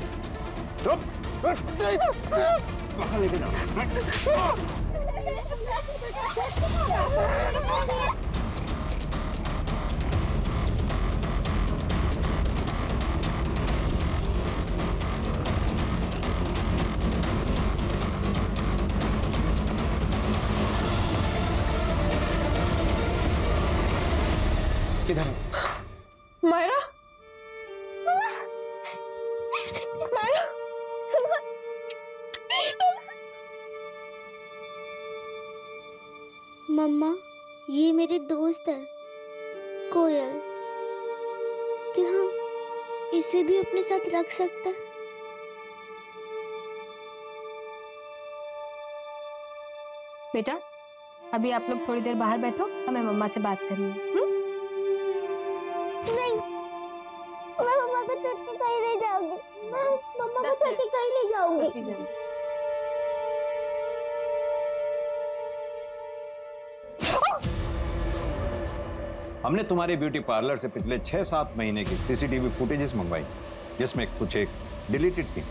[SPEAKER 5] चुप। कहाँ लेके जाओ?
[SPEAKER 12] किधर है?
[SPEAKER 2] मायरा, मायरा,
[SPEAKER 6] मम्मा, ये मेरे दोस्त है कोयल। क्या हम इसे भी अपने साथ रख सकते हैं?
[SPEAKER 10] बेटा, अभी आप लोग थोड़ी देर बाहर बैठो, हमें मम्मा से बात करनी है।
[SPEAKER 6] नहीं, मैं मम्मा को छोड़ के कहीं नहीं जाऊंगी। मैं मम्मा को छोड़ के कहीं नहीं जाऊंगी।
[SPEAKER 5] हमने तुम्हारे ब्यूटी पार्लर से पिछले 6-7 महीने की सीसीटीवी फुटेजेस मंगवाई, जिसमें कुछ एक डिलीटेड थी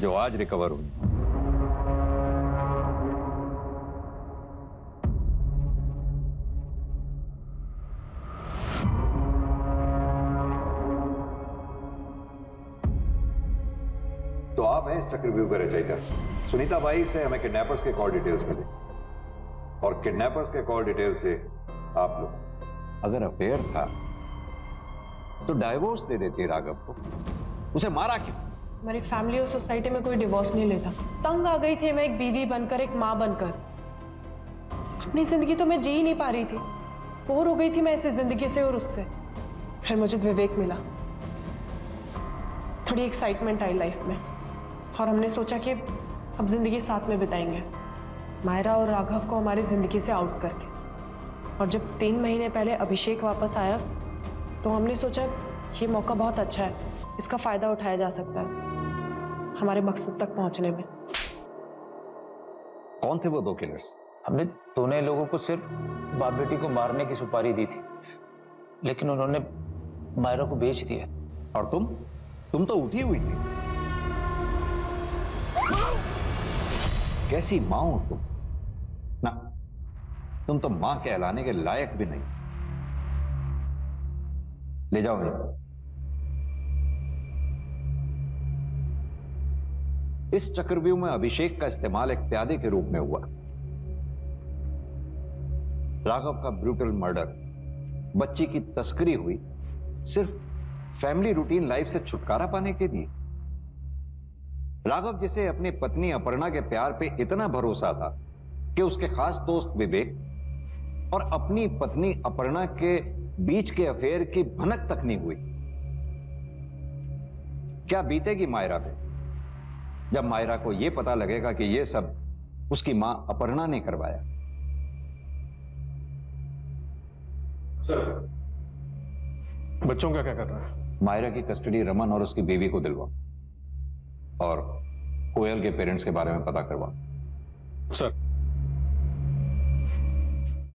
[SPEAKER 5] जो आज रिकवर हुई। तो आप हैं इस चक्रव्यूह के रचयिता। सुनीता बाई से हमें किडनैपर्स के कॉल डिटेल्स मिले और किडनैपर्स के कॉल डिटेल से आप लोग अगर अफेयर था तो डाइवोर्स दे देते राघव को, उसे मारा क्यों?
[SPEAKER 2] हमारी फैमिली और सोसाइटी में कोई डिवोर्स नहीं लेता। तंग आ गई थी मैं एक बीवी बनकर, एक माँ बनकर। अपनी जिंदगी तो मैं जी ही नहीं पा रही थी। बोर हो गई थी मैं ऐसी जिंदगी से और उससे। फिर मुझे विवेक मिला, थोड़ी एक्साइटमेंट आई लाइफ में और हमने सोचा कि अब जिंदगी साथ में बिताएंगे, मायरा और राघव को हमारी जिंदगी से आउट करके। और जब 3 महीने पहले अभिषेक वापस आया तो हमने सोचा ये मौका बहुत अच्छा है, इसका फायदा उठाया जा सकता है हमारे मकसद तक पहुंचने में।
[SPEAKER 5] कौन थे वो 2 किलर्स?
[SPEAKER 11] हमने दोनों लोगों को सिर्फ बाप बेटी को मारने की सुपारी दी थी, लेकिन उन्होंने मायरा को बेच दिया।
[SPEAKER 5] और तुम तो उठी हुई थी। कैसी मां हो तुम? ना, तुम तो मां कहलाने के लायक भी नहीं। ले जाओ इन्हें। इस चक्रव्यूह में अभिषेक का इस्तेमाल एक प्यादे के रूप में हुआ। राघव का ब्रूटल मर्डर, बच्ची की तस्करी हुई सिर्फ फैमिली रूटीन लाइफ से छुटकारा पाने के लिए। राघव जिसे अपनी पत्नी अपर्णा के प्यार पे इतना भरोसा था कि उसके खास दोस्त विवेक और अपनी पत्नी अपर्णा के बीच के अफेयर की भनक तक नहीं हुई। क्या बीतेगी मायरा पे जब मायरा को यह पता लगेगा कि यह सब उसकी मां अपर्णा ने करवाया?
[SPEAKER 7] सर, बच्चों का क्या करना है?
[SPEAKER 5] मायरा की कस्टडी रमन और उसकी बीवी को दिलवा और कोयल के पेरेंट्स के बारे में पता करवा।
[SPEAKER 7] सर,